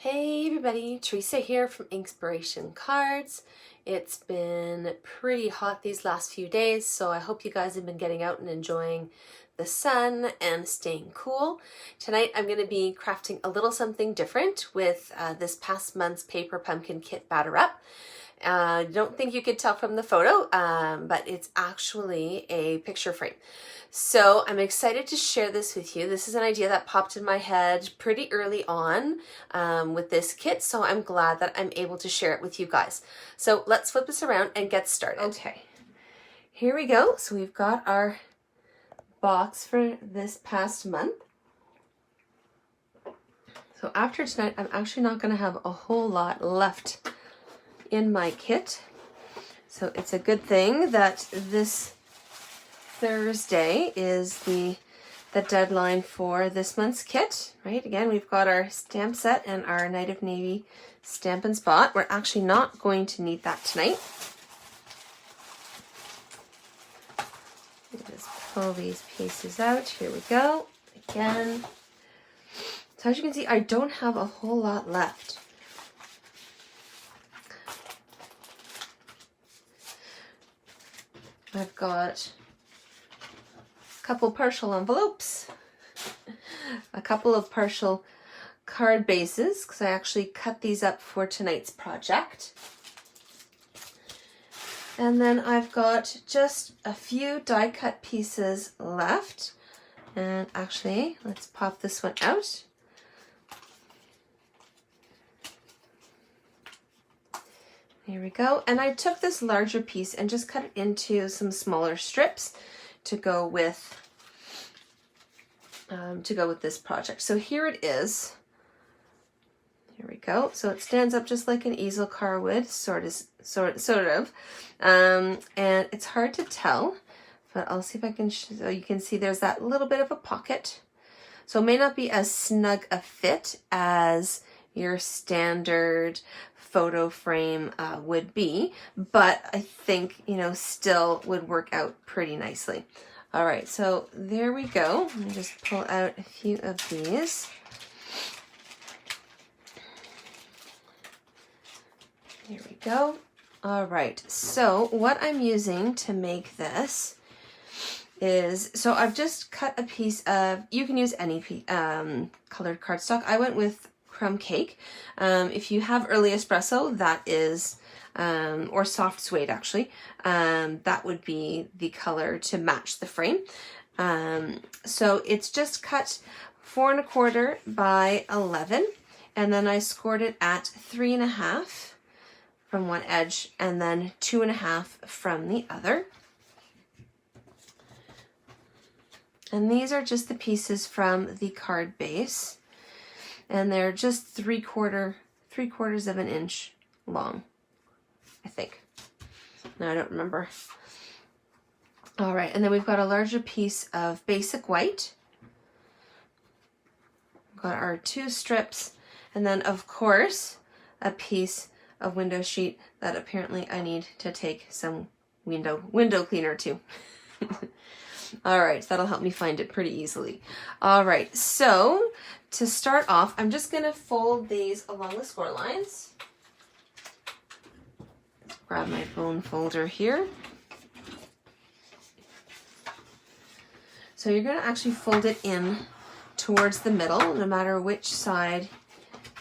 Hey everybody, Teresa here from Inkspiration Cards. It's been pretty hot these last few days, so I hope you guys have been getting out and enjoying the sun and staying cool. Tonight I'm going to be crafting a little something different with this past month's Paper Pumpkin Kit Batter Up. I don't think you could tell from the photo, but it's actually a picture frame. So I'm excited to share this with you. This is an idea that popped in my head pretty early on with this kit, so I'm glad that I'm able to share it with you guys. So let's flip this around and get started. Okay, here we go. So we've got our box for this past month. So after tonight, I'm actually not going to have a whole lot left in my kit. So it's a good thing that this Thursday is the deadline for this month's kit, right? Again, we've got our stamp set and our Night of Navy Stampin' Spot. We're actually not going to need that tonight. Just pull these pieces out. Here we go. Again. So as you can see, I don't have a whole lot left. I've got a couple partial envelopes, a couple of partial card bases, because I actually cut these up for tonight's project. And then I've got just a few die cut pieces left. And actually, let's pop this one out. Here we go. And I took this larger piece and just cut it into some smaller strips to go with this project. So here it is. Here we go. So it stands up just like an easel car would, sort of. And it's hard to tell, but I'll see if I can so you can see there's that little bit of a pocket. So it may not be as snug a fit as your standard photo frame would be, but I think, you know, still would work out pretty nicely. All right, so there we go. Let me just pull out a few of these. Here we go. All right, so what I'm using to make this is, so I've just cut a piece of, you can use any colored cardstock. I went with Crumb Cake. If you have Early Espresso, that is, or Soft Suede actually, that would be the color to match the frame. So it's just cut 4 1/4 by 11, and then I scored it at 3 1/2 from one edge, and then 2 1/2 from the other. And these are just the pieces from the card base. And they're just 3/4 of an inch long, I think. No, I don't remember. All right, and then we've got a larger piece of basic white. We've got our 2 strips, and then of course a piece of window sheet that apparently I need to take some window cleaner to. All right, so that'll help me find it pretty easily. All right, so to start off, I'm just gonna fold these along the score lines. Grab my bone folder here. So you're gonna actually fold it in towards the middle, no matter which side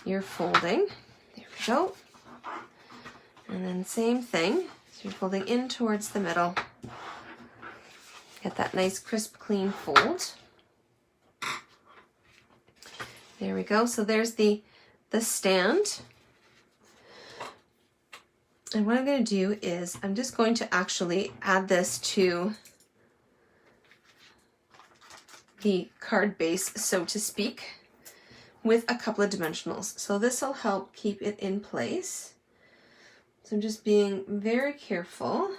you're folding. There we go. And then same thing, so you're folding in towards the middle. Get that nice crisp clean fold. There we go. So there's the stand. And what I'm going to do is I'm just going to actually add this to the card base, so to speak, with a couple of dimensionals. So this will help keep it in place. So I'm just being very careful.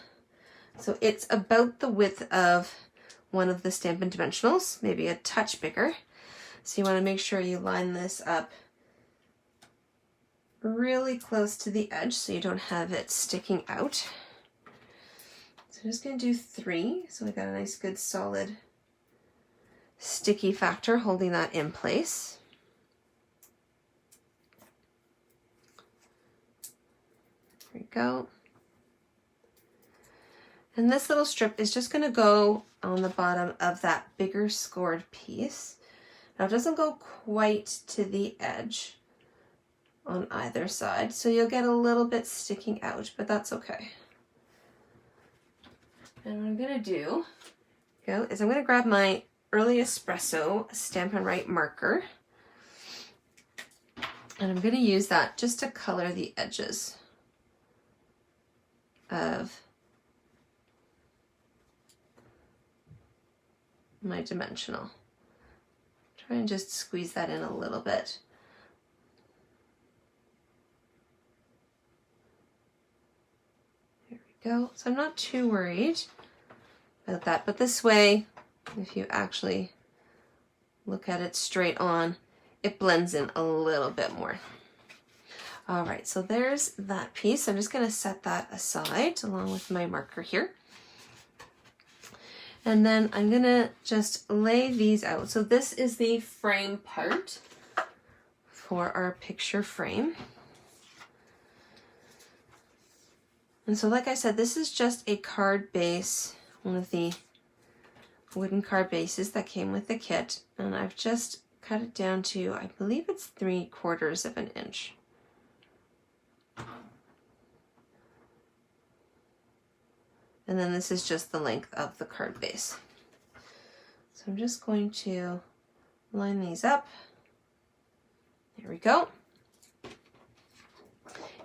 So it's about the width of one of the Stampin' Dimensionals, maybe a touch bigger. So you want to make sure you line this up really close to the edge so you don't have it sticking out. So I'm just going to do 3. So we got a nice good solid sticky factor holding that in place. we go. And this little strip is just going to go on the bottom of that bigger scored piece. Now it doesn't go quite to the edge on either side, so you'll get a little bit sticking out, but that's okay. And what I'm going to do is I'm going to grab my Early Espresso Stampin' Write marker, and I'm going to use that just to color the edges of my dimensional. Try and just squeeze that in a little bit. There we go. So I'm not too worried about that, but this way, if you actually look at it straight on, it blends in a little bit more. All right, so there's that piece. I'm just going to set that aside along with my marker here. And then I'm going to just lay these out. So this is the frame part for our picture frame. And so like I said, this is just a card base, one of the wooden card bases that came with the kit. And I've just cut it down to, I believe it's 3/4 of an inch. And then this is just the length of the card base. So I'm just going to line these up. There we go.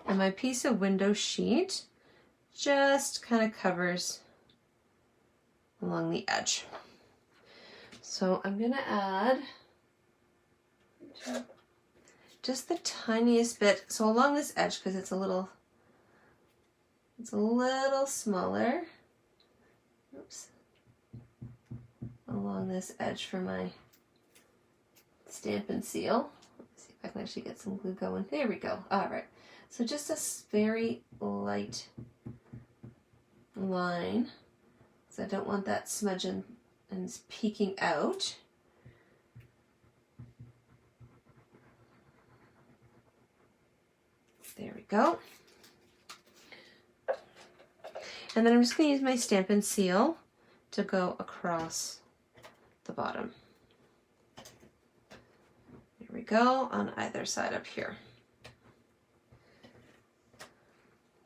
And my piece of window sheet just kind of covers along the edge. So I'm going to add just the tiniest bit. So along this edge, because it's a little smaller. Oops. Along this edge for my Stampin' Seal. Let's see if I can actually get some glue going. There we go. All right. So just a very light line. So I don't want that smudging and peeking out. There we go. And then I'm just going to use my Stampin' Seal to go across the bottom. There we go, on either side up here.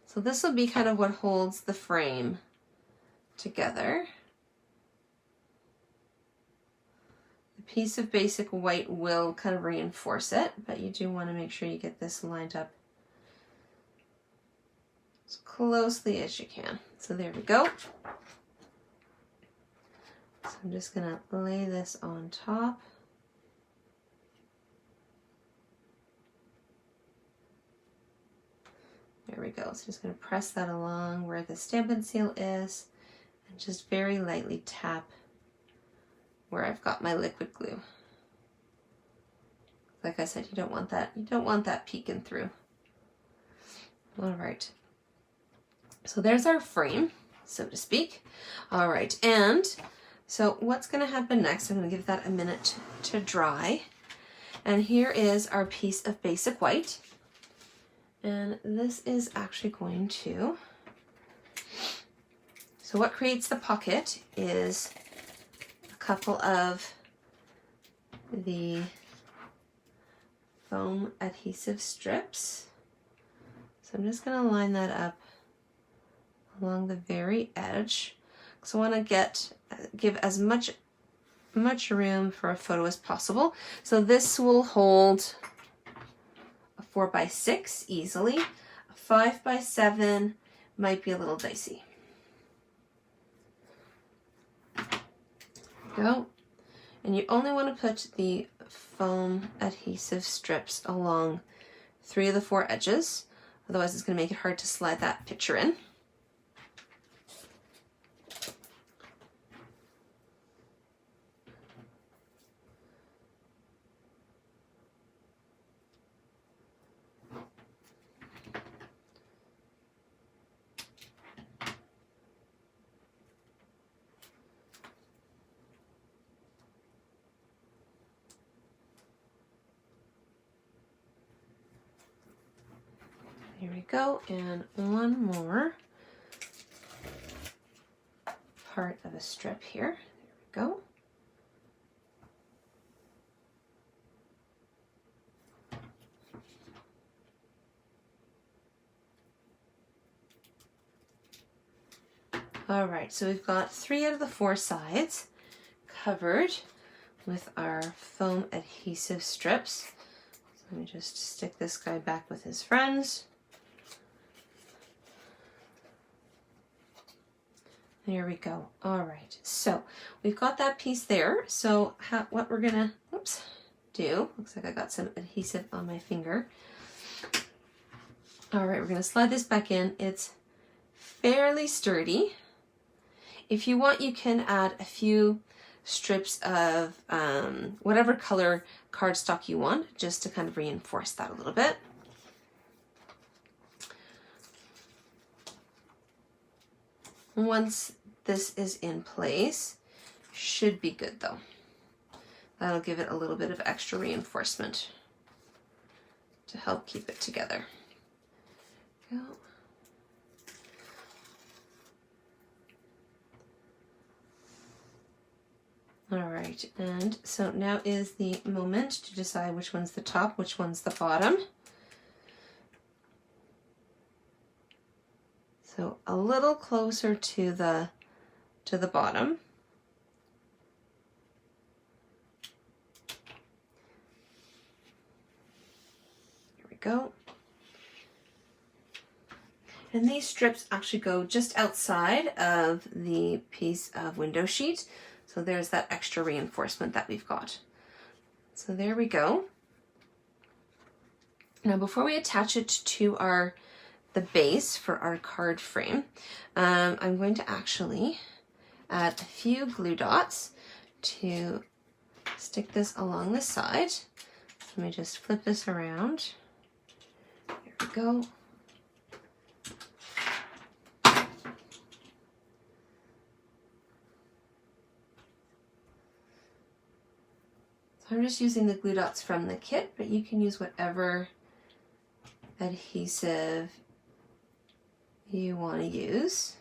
So this will be kind of what holds the frame together. The piece of basic white will kind of reinforce it, but you do want to make sure you get this lined up as closely as you can. So there we go. So I'm just going to lay this on top. There we go. So just going to press that along where the Stampin' Seal is and just very lightly tap where I've got my liquid glue. Like I said, you don't want that peeking through. All right. So there's our frame, so to speak. All right, and so what's going to happen next, I'm going to give that a minute to dry. And here is our piece of basic white. And this is actually going to, so what creates the pocket is a couple of the foam adhesive strips. So I'm just going to line that up along the very edge. So I want to give as much room for a photo as possible. So this will hold a 4x6 easily. A 5x7 might be a little dicey. Go. And you only want to put the foam adhesive strips along 3 of the 4 edges. Otherwise it's going to make it hard to slide that picture in. Here we go, and one more part of a strip here. There we go. All right, so we've got 3 out of the 4 sides covered with our foam adhesive strips. So let me just stick this guy back with his friends. There we go. All right, so we've got that piece there. So what we're gonna, do, looks like I got some adhesive on my finger. All right, we're gonna slide this back in. It's fairly sturdy. If you want, you can add a few strips of whatever color cardstock you want, just to kind of reinforce that a little bit. Once this is in place, should be good though. That'll give it a little bit of extra reinforcement to help keep it together. Go. All right, and so now is the moment to decide which one's the top, which one's the bottom. So a little closer to the bottom. Here we go. And these strips actually go just outside of the piece of window sheet. So there's that extra reinforcement that we've got. So there we go. Now before we attach it to the base for our card frame, I'm going to actually add a few glue dots to stick this along the side. Let me just flip this around. There we go. So I'm just using the glue dots from the kit, but you can use whatever adhesive you want to use.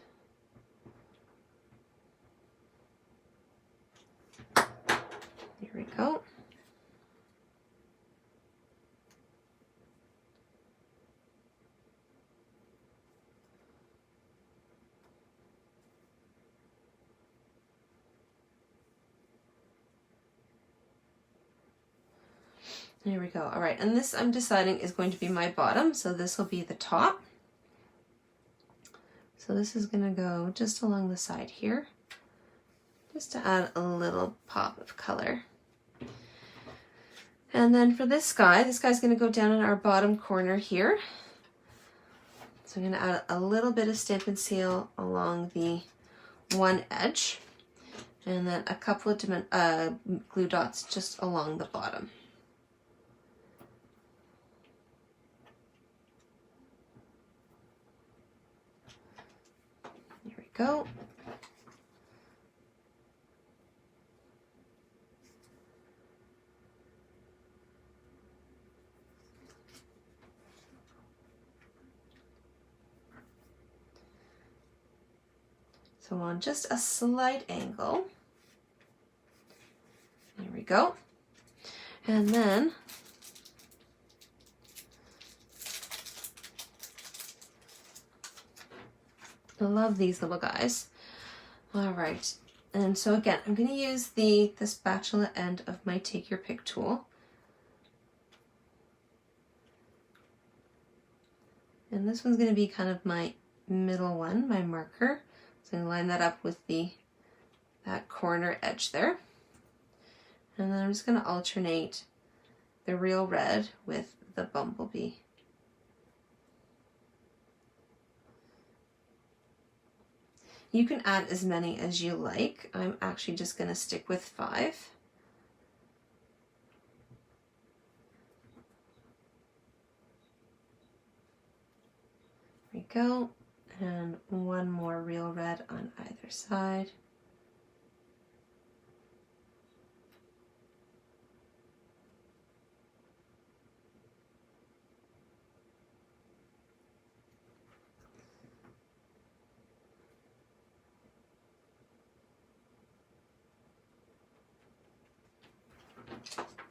Here we go. There we go. All right, and this I'm deciding is going to be my bottom, so this will be the top. So this is going to go just along the side here, just to add a little pop of color. And then for this guy's going to go down in our bottom corner here. So I'm going to add a little bit of Stampin' Seal along the one edge, and then a couple of glue dots just along the bottom. Go. So on just a slight angle. There we go. And then I love these little guys. All right, and so again, I'm going to use the spatula end of my Take Your Pick tool. And this one's going to be kind of my middle one, my marker. So I'm going to line that up with that corner edge there. And then I'm just going to alternate the real red with the bumblebee. You can add as many as you like. I'm actually just going to stick with 5. There we go. And one more real red on either side.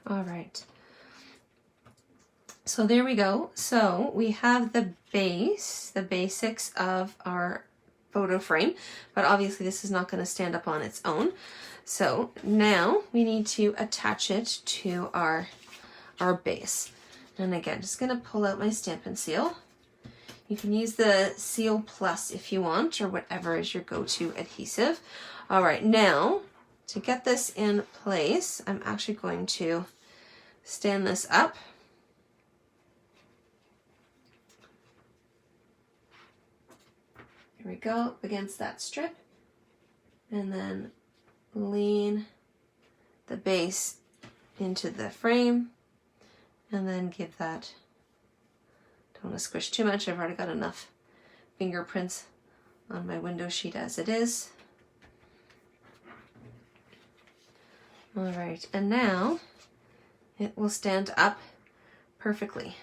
All right. So there we go. So we have the base, the basics of our photo frame, but obviously this is not going to stand up on its own. So now we need to attach it to our base. And again, just going to pull out my Stampin' Seal. You can use the Seal Plus if you want, or whatever is your go-to adhesive. All right, now to get this in place, I'm actually going to stand this up. Here we go, against that strip, and then lean the base into the frame, and then give that, don't want to squish too much, I've already got enough fingerprints on my window sheet as it is. All right, and now it will stand up perfectly.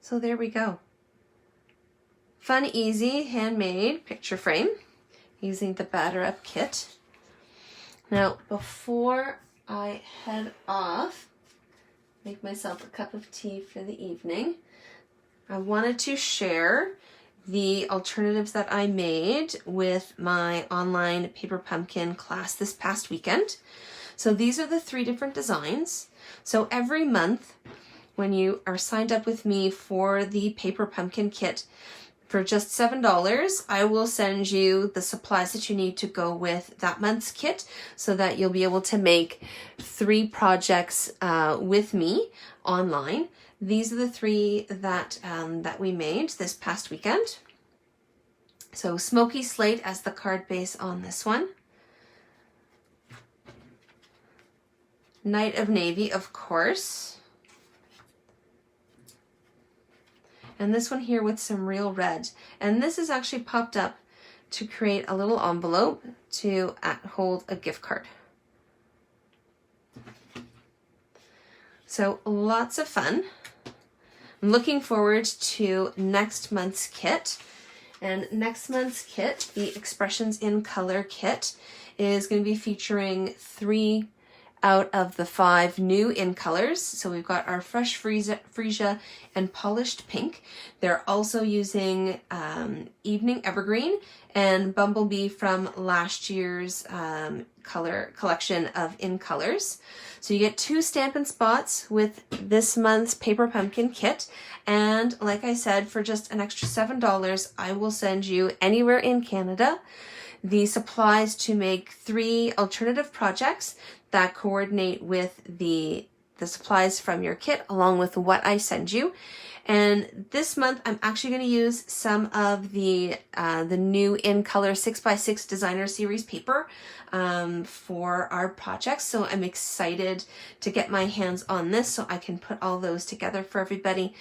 So there we go. Fun, easy, handmade picture frame using the Batter Up kit. Now, before I head off, make myself a cup of tea for the evening, I wanted to share the alternatives that I made with my online Paper Pumpkin class this past weekend. So these are the 3 different designs. So every month, when you are signed up with me for the Paper Pumpkin kit, for just $7, I will send you the supplies that you need to go with that month's kit so that you'll be able to make 3 projects with me online. These are the 3 that, that we made this past weekend. So Smoky Slate as the card base on this one. Night of Navy, of course. And this one here with some real red. And this is actually popped up to create a little envelope to hold a gift card. So lots of fun. I'm looking forward to next month's kit. And next month's kit, the Expressions in Color kit, is going to be featuring 3 out of the 5 new in colors. So we've got our Fresh Freesia and Polished Pink. They're also using Evening Evergreen and Bumblebee from last year's color collection of in colors. So you get 2 Stampin' Spots with this month's Paper Pumpkin kit. And like I said, for just an extra $7, I will send you anywhere in Canada the supplies to make 3 alternative projects that coordinate with the supplies from your kit along with what I send you. And this month I'm actually going to use some of the new in color 6x6 designer series paper for our projects. So I'm excited to get my hands on this so I can put all those together for everybody.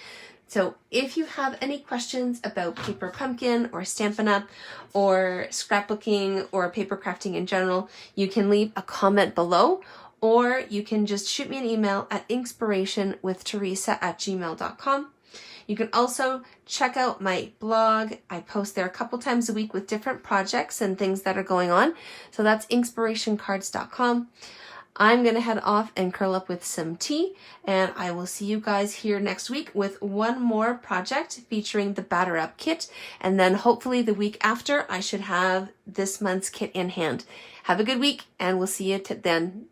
So if you have any questions about Paper Pumpkin or Stampin' Up! Or scrapbooking or paper crafting in general, you can leave a comment below, or you can just shoot me an email at inspirationwiththeresa@gmail.com. You can also check out my blog. I post there a couple times a week with different projects and things that are going on. So that's inspirationcards.com. I'm going to head off and curl up with some tea, and I will see you guys here next week with one more project featuring the Batter Up kit, and then hopefully the week after I should have this month's kit in hand. Have a good week, and we'll see you then.